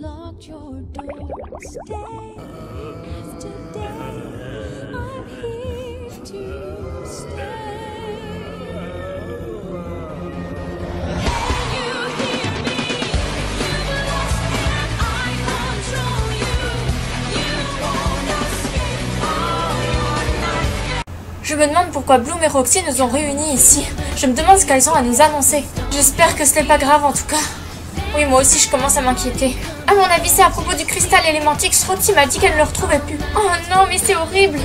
locked your door. Stay today. I'm here to stay. Can you hear me? You're lost and I control you. You won't escape all your night. Je me demande pourquoi Bloom et Roxy nous ont réunis ici. Je me demande ce qu'elles ont à nous annoncer. J'espère que ce n'est pas grave en tout cas. Oui, moi aussi je commence à m'inquiéter. À mon avis, c'est à propos du cristal Elementix. Roxy m'a dit qu'elle ne le retrouvait plus. Oh non, mais c'est horrible.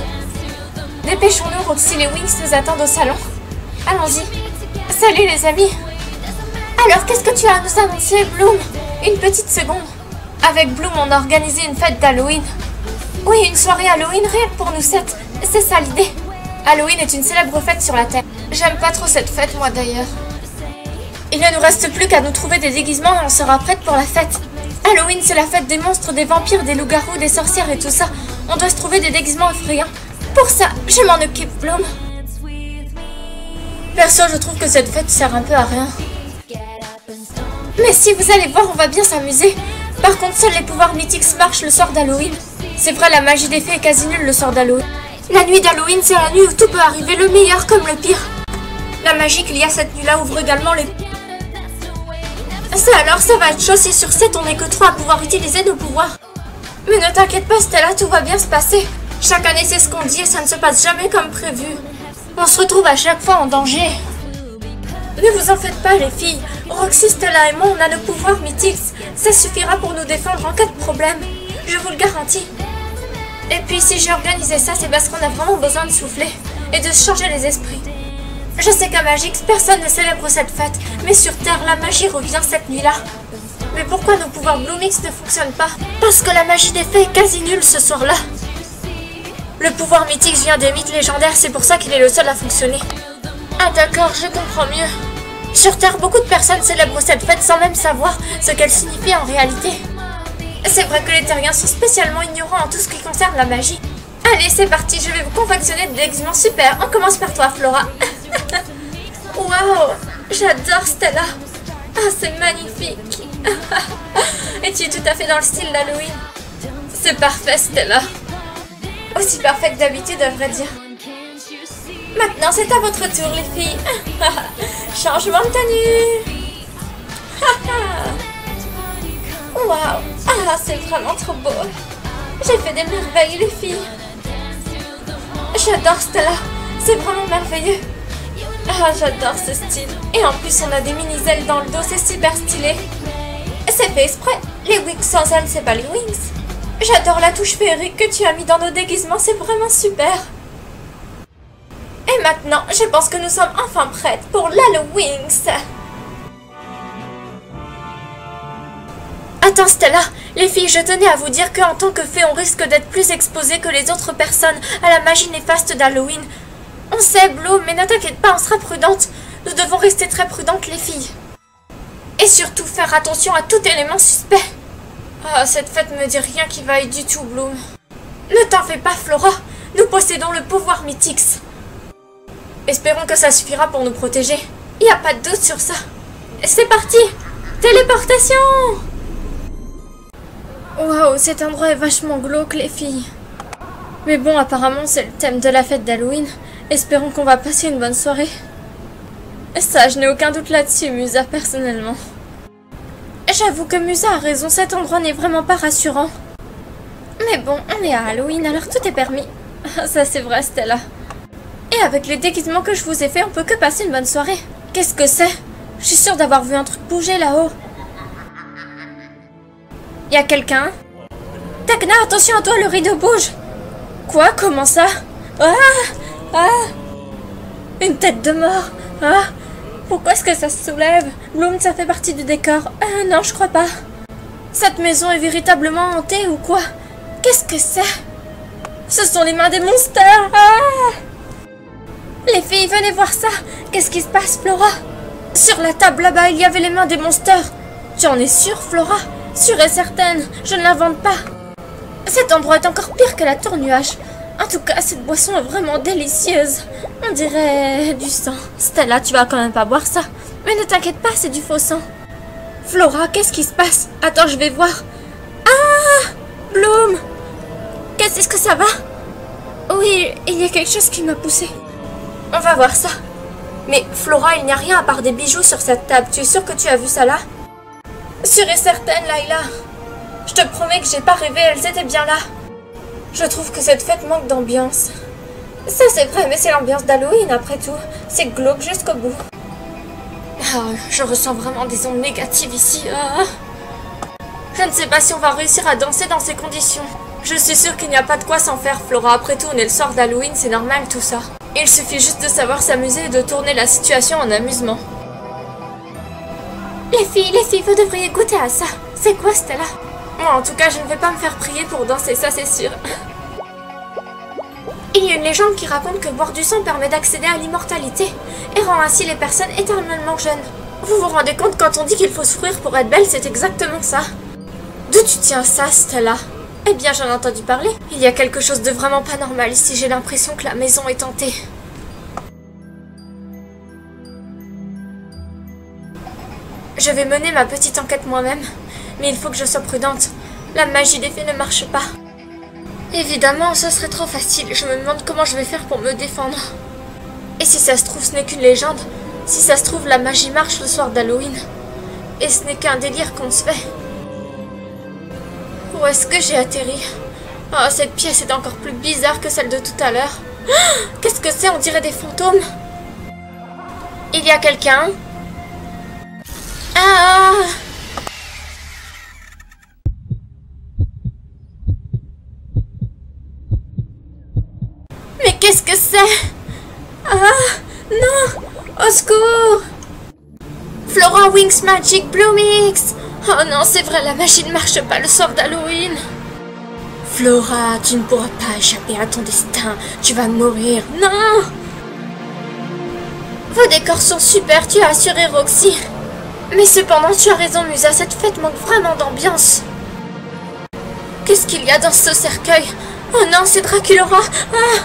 Dépêchons-nous, Roxy, les Wings nous attendent au salon. Allons-y. Salut les amis. Alors, qu'est-ce que tu as à nous annoncer, Bloom? Une petite seconde. Avec Bloom, on a organisé une fête d'Halloween. Oui, une soirée Halloween réelle pour nous 7. C'est ça l'idée. Halloween est une célèbre fête sur la Terre. J'aime pas trop cette fête, moi d'ailleurs. Il ne nous reste plus qu'à nous trouver des déguisements et on sera prête pour la fête. Halloween, c'est la fête des monstres, des vampires, des loups-garous, des sorcières et tout ça. On doit se trouver des déguisements effrayants. Pour ça, je m'en occupe, Bloom. Perso, je trouve que cette fête sert un peu à rien. Mais si, vous allez voir, on va bien s'amuser. Par contre, seuls les pouvoirs mythiques marchent le soir d'Halloween. C'est vrai, la magie des fées est quasi nulle le soir d'Halloween. La nuit d'Halloween, c'est la nuit où tout peut arriver, le meilleur comme le pire. La magie qu'il y a cette nuit-là ouvre également les... Ça alors, ça va être chaud si sur 7 on n'est que 3 à pouvoir utiliser nos pouvoirs. Mais ne t'inquiète pas, Stella, tout va bien se passer. Chaque année, c'est ce qu'on dit et ça ne se passe jamais comme prévu. On se retrouve à chaque fois en danger. Ne vous en faites pas, les filles. Roxy, Stella et moi, on a nos pouvoirs mythiques. Ça suffira pour nous défendre en cas de problème. Je vous le garantis. Et puis, si j'ai organisé ça, c'est parce qu'on a vraiment besoin de souffler et de se changer les esprits. Je sais qu'à Magix, personne ne célèbre cette fête, mais sur Terre, la magie revient cette nuit-là. Mais pourquoi nos pouvoirs Bloomix ne fonctionnent pas? Parce que la magie des fées est quasi nulle ce soir-là. Le pouvoir mythique vient des mythes légendaires, c'est pour ça qu'il est le seul à fonctionner. Ah d'accord, je comprends mieux. Sur Terre, beaucoup de personnes célèbrent cette fête sans même savoir ce qu'elle signifie en réalité. C'est vrai que les terriens sont spécialement ignorants en tout ce qui concerne la magie. Allez, c'est parti, je vais vous confectionner des déguisements super. On commence par toi, Flora. Waouh, j'adore Stella. Ah, c'est magnifique. Et tu es tout à fait dans le style d'Halloween. C'est parfait, Stella. Aussi parfait que d'habitude, à vrai dire. Maintenant, c'est à votre tour, les filles. Changement de tenue. Waouh, ah, c'est vraiment trop beau. J'ai fait des merveilles, les filles. J'adore Stella, c'est vraiment merveilleux. Ah, j'adore ce style. Et en plus, on a des mini-ailes dans le dos, c'est super stylé. C'est fait exprès. Les wigs sans ailes, c'est pas les wings. J'adore la touche féerique que tu as mis dans nos déguisements, c'est vraiment super. Et maintenant, je pense que nous sommes enfin prêtes pour l'Halloween. Attends Stella, les filles, je tenais à vous dire qu'en tant que fée, on risque d'être plus exposés que les autres personnes à la magie néfaste d'Halloween. On sait, Bloom, mais ne t'inquiète pas, on sera prudente. Nous devons rester très prudentes, les filles. Et surtout faire attention à tout élément suspect. Ah, cette fête me dit rien qui vaille du tout, Bloom. Ne t'en fais pas, Flora. Nous possédons le pouvoir Mythix. Espérons que ça suffira pour nous protéger. Il n'y a pas de doute sur ça. C'est parti. Téléportation. Waouh, cet endroit est vachement glauque, les filles. Mais bon, apparemment, c'est le thème de la fête d'Halloween. Espérons qu'on va passer une bonne soirée. Ça, je n'ai aucun doute là-dessus, Musa, personnellement. J'avoue que Musa a raison, cet endroit n'est vraiment pas rassurant. Mais bon, on est à Halloween, alors tout est permis. Ça, c'est vrai, Stella. Et avec les déguisements que je vous ai fait, on peut que passer une bonne soirée. Qu'est-ce que c'est? Je suis sûre d'avoir vu un truc bouger là-haut. Y'a quelqu'un? Takna, attention à toi, le rideau bouge. Quoi? Comment ça? Ah! Ah! Une tête de mort. Ah! Pourquoi est-ce que ça se soulève? Bloom, ça fait partie du décor. Ah non, je crois pas. Cette maison est véritablement hantée ou quoi? Qu'est-ce que c'est? Ce sont les mains des monsters. Ah! Les filles, venez voir ça. Qu'est-ce qui se passe, Flora? Sur la table là-bas, il y avait les mains des monsters. Tu en es sûre, Flora? Sûre et certaine, je ne l'invente pas. Cet endroit est encore pire que la tour nuage. En tout cas, cette boisson est vraiment délicieuse. On dirait du sang. Stella, tu vas quand même pas boire ça. Mais ne t'inquiète pas, c'est du faux sang. Flora, qu'est-ce qui se passe? Attends, je vais voir. Bloom! Qu'est-ce que ça va? Oui, il y a quelque chose qui m'a poussé. On va voir ça. Mais Flora, il n'y a rien à part des bijoux sur cette table. Tu es sûre que tu as vu ça là? Sûre et certaine, Layla. Je te promets que j'ai pas rêvé, elles étaient bien là. Je trouve que cette fête manque d'ambiance. Ça c'est vrai, mais c'est l'ambiance d'Halloween après tout. C'est glauque jusqu'au bout. Ah, je ressens vraiment des ondes négatives ici. Ah. Je ne sais pas si on va réussir à danser dans ces conditions. Je suis sûre qu'il n'y a pas de quoi s'en faire, Flora. Après tout, on est le soir d'Halloween, c'est normal tout ça. Il suffit juste de savoir s'amuser et de tourner la situation en amusement. Les filles, vous devriez goûter à ça. C'est quoi, Stella? Moi, en tout cas, je ne vais pas me faire prier pour danser, ça c'est sûr. Il y a une légende qui raconte que boire du sang permet d'accéder à l'immortalité et rend ainsi les personnes éternellement jeunes. Vous vous rendez compte quand on dit qu'il faut souffrir pour être belle, c'est exactement ça. D'où tu tiens ça, Stella? Eh bien, j'en ai entendu parler. Il y a quelque chose de vraiment pas normal ici, j'ai l'impression que la maison est hantée. Je vais mener ma petite enquête moi-même, mais il faut que je sois prudente. La magie des fées ne marche pas. Évidemment, ce serait trop facile. Je me demande comment je vais faire pour me défendre. Et si ça se trouve, ce n'est qu'une légende? Si ça se trouve, la magie marche le soir d'Halloween. Et ce n'est qu'un délire qu'on se fait. Où est-ce que j'ai atterri? Oh, cette pièce est encore plus bizarre que celle de tout à l'heure. Qu'est-ce que c'est? On dirait des fantômes. Il y a quelqu'un? Ah! Mais qu'est-ce que c'est? Ah! Non! Au secours! Flora Wings Magic Bloomix! Oh non, c'est vrai, la magie ne marche pas le soir d'Halloween. Flora, tu ne pourras pas échapper à ton destin. Tu vas mourir. Non! Vos décors sont super, tu as assuré Roxy. Mais cependant, tu as raison, Musa, cette fête manque vraiment d'ambiance. Qu'est-ce qu'il y a dans ce cercueil? Oh non, c'est Draculaura. Ah!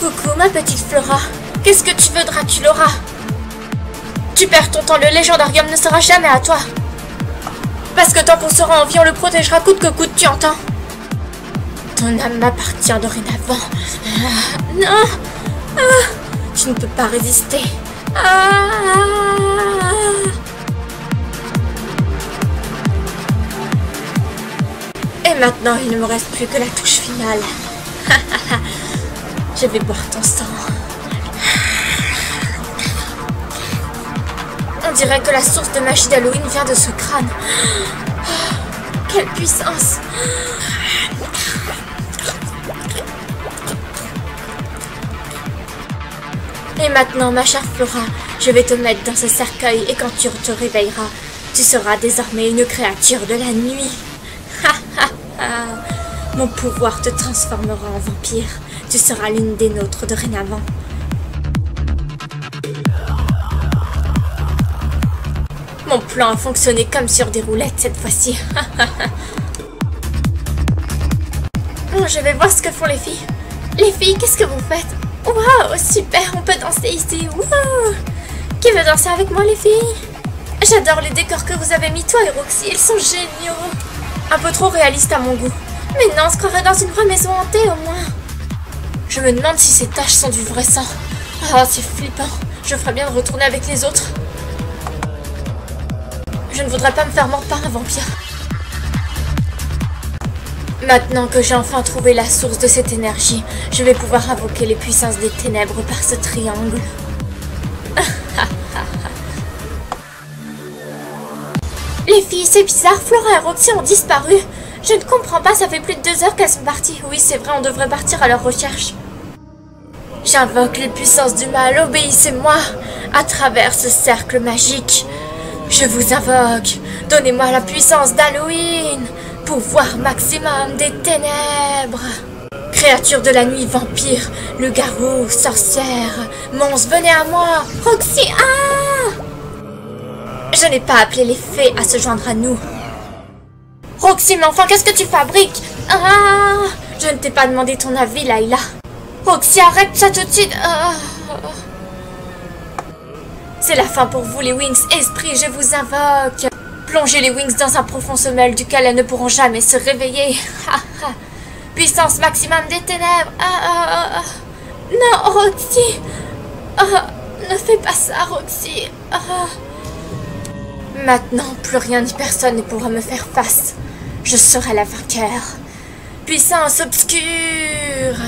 Coucou, ma petite Flora. Qu'est-ce que tu veux, Draculaura? Tu perds ton temps, le légendarium ne sera jamais à toi. Parce que tant qu'on sera en vie, on le protégera coûte que coûte, tu entends? Ton âme m'appartient dorénavant. Ah, non! Ah, tu ne peux pas résister. Ah! Et maintenant, il ne me reste plus que la touche finale. Je vais boire ton sang. On dirait que la source de magie d'Halloween vient de ce crâne. Oh, quelle puissance! Et maintenant, ma chère Flora, je vais te mettre dans ce cercueil et quand tu te réveilleras, tu seras désormais une créature de la nuit. Mon pouvoir te transformera en vampire. Tu seras l'une des nôtres dorénavant. Mon plan a fonctionné comme sur des roulettes cette fois-ci. Bon, je vais voir ce que font les filles. Les filles, qu'est-ce que vous faites? Waouh, super, on peut danser ici. Waouh! Qui veut danser avec moi, les filles? J'adore les décors que vous avez mis, toi et Roxy. Ils sont géniaux. Un peu trop réalistes à mon goût. Mais non, on se croirait dans une vraie maison hantée, au moins. Je me demande si ces taches sont du vrai sang. Ah, c'est flippant. Je ferais bien de retourner avec les autres. Je ne voudrais pas me faire mordre par un vampire. Maintenant que j'ai enfin trouvé la source de cette énergie, je vais pouvoir invoquer les puissances des ténèbres par ce triangle. Les filles, c'est bizarre, Flora et Roxy ont disparu. Je ne comprends pas, ça fait plus de 2 heures qu'elles sont parties. Oui, c'est vrai, on devrait partir à leur recherche. J'invoque les puissances du mal, obéissez-moi à travers ce cercle magique. Je vous invoque, donnez-moi la puissance d'Halloween, pouvoir maximum des ténèbres. Créature de la nuit, vampire, le garou, sorcière, monstre, venez à moi. Roxy, ah! Je n'ai pas appelé les fées à se joindre à nous. Roxy, mais enfin, qu'est-ce que tu fabriques? Ah! Je ne t'ai pas demandé ton avis, Layla. Roxy, arrête ça tout de suite. Ah! C'est la fin pour vous, les Wings. Esprit, je vous invoque. Plonger les Wings dans un profond sommeil duquel elles ne pourront jamais se réveiller. Puissance maximum des ténèbres. Non, Roxy. Ne fais pas ça, Roxy. Maintenant, plus rien ni personne ne pourra me faire face. Je serai la vainqueur. Puissance obscure.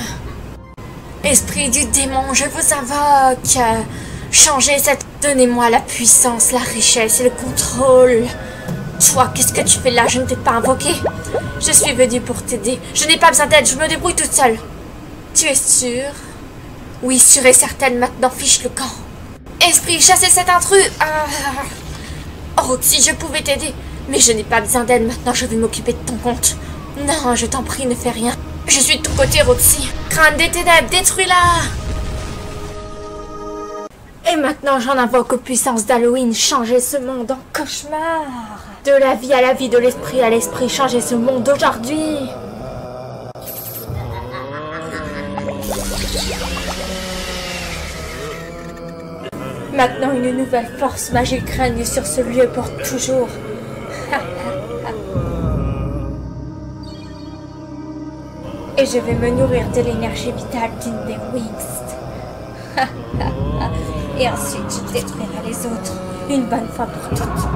Esprit du démon, je vous invoque. Changez cette... Donnez-moi la puissance, la richesse et le contrôle. Toi, qu'est-ce que tu fais là? Je ne t'ai pas invoqué. Je suis venue pour t'aider. Je n'ai pas besoin d'aide, je me débrouille toute seule. Tu es sûre? Oui, sûre et certaine. Maintenant, fiche le camp. Esprit, chassez cet intrus. Oh, si je pouvais t'aider. Mais je n'ai pas besoin d'aide. Maintenant, je vais m'occuper de ton compte. Non, je t'en prie, ne fais rien. Je suis de ton côté, Roxy. Crâne des ténèbres, détruis-la. Et maintenant, j'en invoque aux puissances d'Halloween. Changer ce monde en cauchemar. De la vie à la vie, de l'esprit à l'esprit. Changer ce monde d'aujourd'hui. Maintenant, une nouvelle force magique règne sur ce lieu pour toujours. Et je vais me nourrir de l'énergie vitale d'une des Wings. Et ensuite, je détruirai les autres, une bonne fois pour toutes.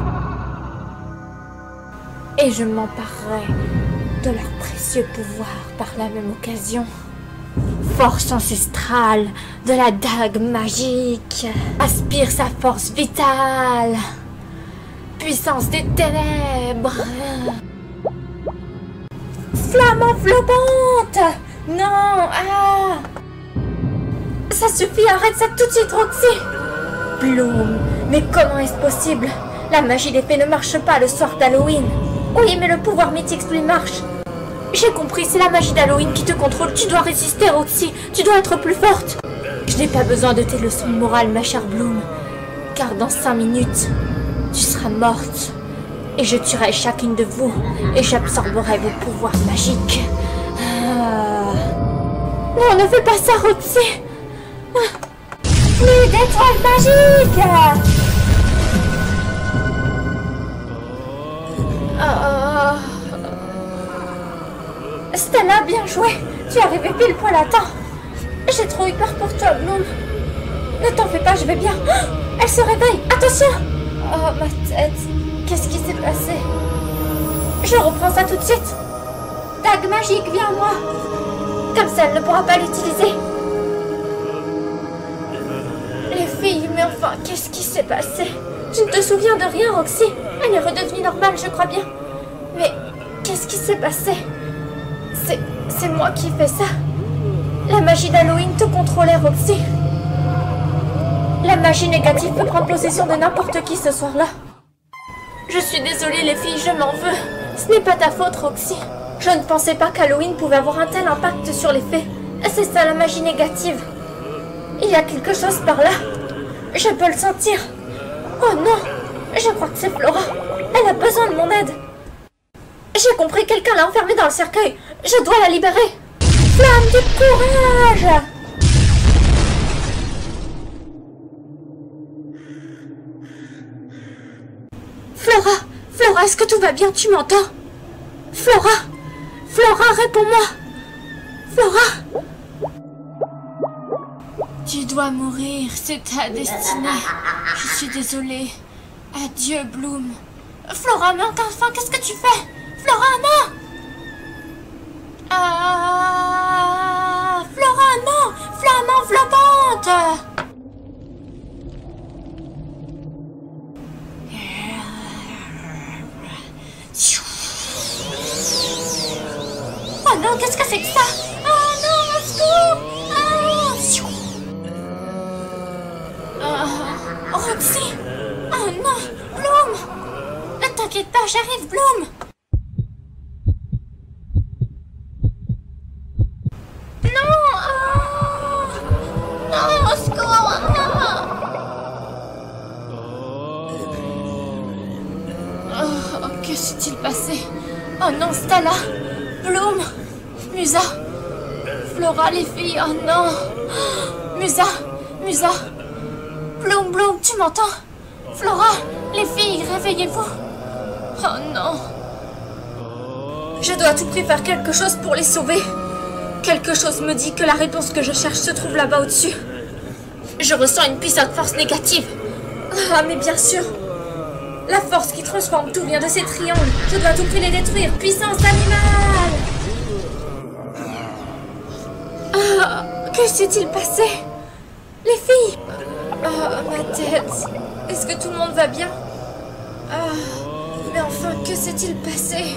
Et je m'emparerai de leur précieux pouvoir par la même occasion. Force ancestrale de la dague magique. Aspire sa force vitale. Puissance des ténèbres. Flamme enveloppante. Non, ça suffit, arrête ça tout de suite, Roxy. Bloom, mais comment est-ce possible? La magie des fées ne marche pas le soir d'Halloween. Oui, mais le pouvoir mythique lui marche. J'ai compris, c'est la magie d'Halloween qui te contrôle. Tu dois résister, Roxy. Tu dois être plus forte. Je n'ai pas besoin de tes leçons de morale, ma chère Bloom. Car dans 5 minutes, tu seras morte. Et je tuerai chacune de vous. Et j'absorberai vos pouvoirs magiques. Non, ne fais pas ça, Roxy. Plus d'étoiles magiques. Stella, bien joué. Tu es arrivée pile poil à temps. J'ai trop eu peur pour toi, Bloom. Ne t'en fais pas, je vais bien. Elle se réveille, attention. Oh, ma tête. Qu'est-ce qui s'est passé? Je reprends ça tout de suite. Dague magique, viens à moi. Comme ça, elle ne pourra pas l'utiliser. Les filles, mais enfin, qu'est-ce qui s'est passé? Tu ne te souviens de rien, Roxy? Elle est redevenue normale, je crois bien. Mais qu'est-ce qui s'est passé? C'est moi qui fais ça. La magie d'Halloween te contrôlait, Roxy. La magie négative peut prendre possession de n'importe qui ce soir-là. Je suis désolée, les filles, je m'en veux. Ce n'est pas ta faute, Roxy. Je ne pensais pas qu'Halloween pouvait avoir un tel impact sur les fées. C'est ça, la magie négative. Il y a quelque chose par là. Je peux le sentir. Oh non, je crois que c'est Flora. Elle a besoin de mon aide. J'ai compris, quelqu'un l'a enfermée dans le cercueil. Je dois la libérer. Flamme du courage. Flora, est-ce que tout va bien? Tu m'entends? Flora, réponds-moi. Flora. Tu dois mourir, c'est ta destinée. Je suis désolée. Adieu, Bloom. Flora, mais enfin, qu'est-ce que tu fais? Flora, non! Flora, non! Flamme enveloppante! Oh non, qu'est-ce que c'est que ça? Oh non, au secours! Roxy! Oh non! Bloom! Ne t'inquiète pas, j'arrive, Bloom! Non, au secours! Oh, que s'est-il passé? Oh non, Stella! Bloom! Musa! Flora, les filles, oh non! Musa! Bloom, tu m'entends? Flora, les filles, réveillez-vous! Oh non. Je dois à tout prix faire quelque chose pour les sauver. Quelque chose me dit que la réponse que je cherche se trouve là-bas au-dessus. Je ressens une puissante force négative. Ah, mais bien sûr. La force qui transforme tout vient de ces triangles. Je dois à tout prix les détruire. Puissance animale. Ah, que s'est-il passé? Les filles. Ah, ma tête. Est-ce que tout le monde va bien? Ah, mais enfin, que s'est-il passé?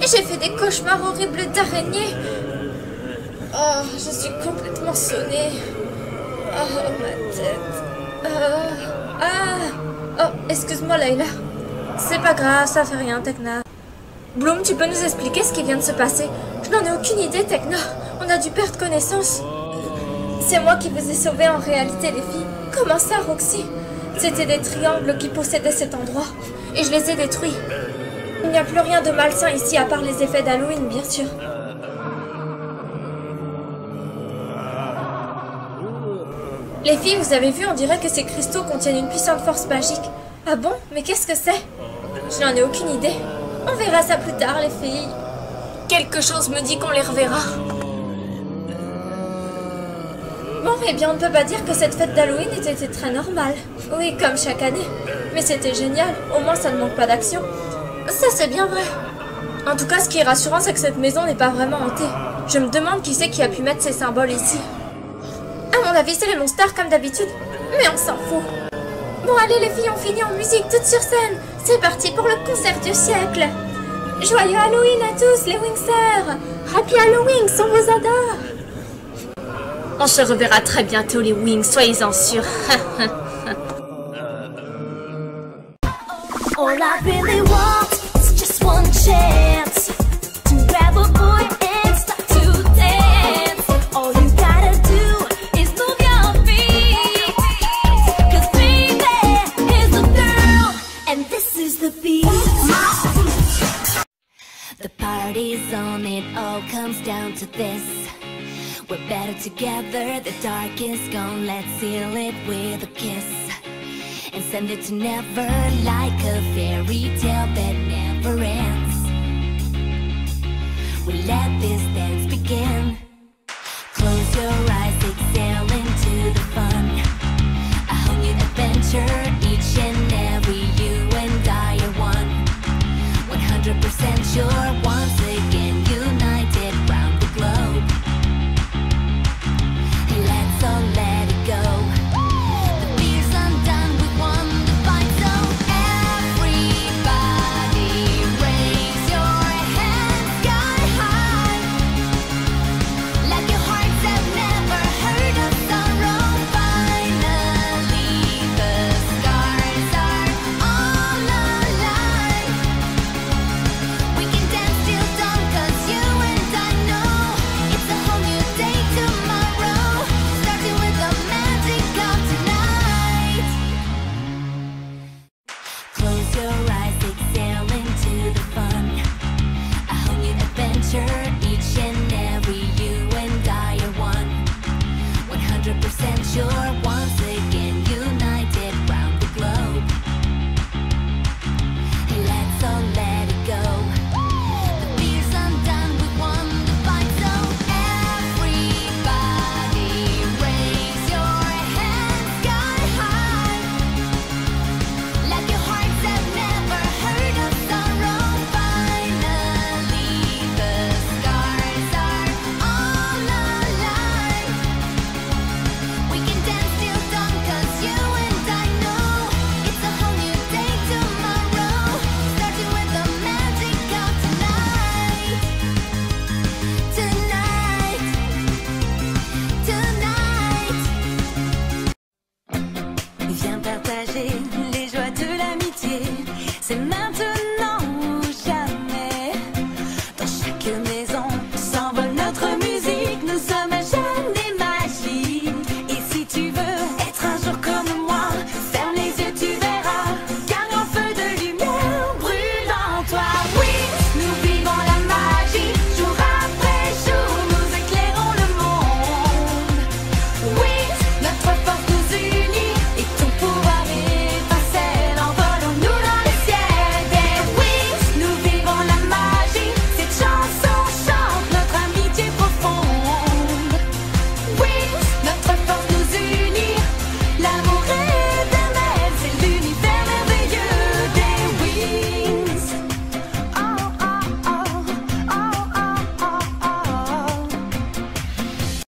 J'ai fait des cauchemars horribles d'araignées. Oh, je suis complètement sonnée. Oh, ma tête. Oh, excuse-moi, Layla. C'est pas grave, ça fait rien, Tekna. Bloom, tu peux nous expliquer ce qui vient de se passer? Je n'en ai aucune idée, Tekna. On a dû perdre connaissance. C'est moi qui vous ai sauvés en réalité, les filles. Comment ça, Roxy? C'était des triangles qui possédaient cet endroit. Et je les ai détruits. Il n'y a plus rien de malsain ici à part les effets d'Halloween, bien sûr. Les filles, vous avez vu, on dirait que ces cristaux contiennent une puissante force magique. Ah bon? Mais qu'est-ce que c'est? Je n'en ai aucune idée. On verra ça plus tard, les filles. Quelque chose me dit qu'on les reverra. Bon, eh bien, on ne peut pas dire que cette fête d'Halloween était très normale. Oui, comme chaque année. Mais c'était génial. Au moins, ça ne manque pas d'action. Ça, c'est bien vrai. En tout cas, ce qui est rassurant, c'est que cette maison n'est pas vraiment hantée. Je me demande qui c'est qui a pu mettre ces symboles ici. À mon avis, c'est les monsters comme d'habitude. Mais on s'en fout. Bon, allez, les filles, on finit en musique toutes sur scène. C'est parti pour le concert du siècle. Joyeux Halloween à tous, les Wingsters. Happy Halloween, on vous adore. On se reverra très bientôt, les Wings, soyez-en sûrs. All I really want is just one chance to grab a boy and start to dance. All you gotta do is move your feet. 'Cause baby is a girl and this is the beat. The party's on, it all comes down to this. We're better together, the dark is gone, let's seal it with a kiss. And send it to never, like a fairy tale that never ends. We let this dance begin. Close your eyes, exhale into the fun.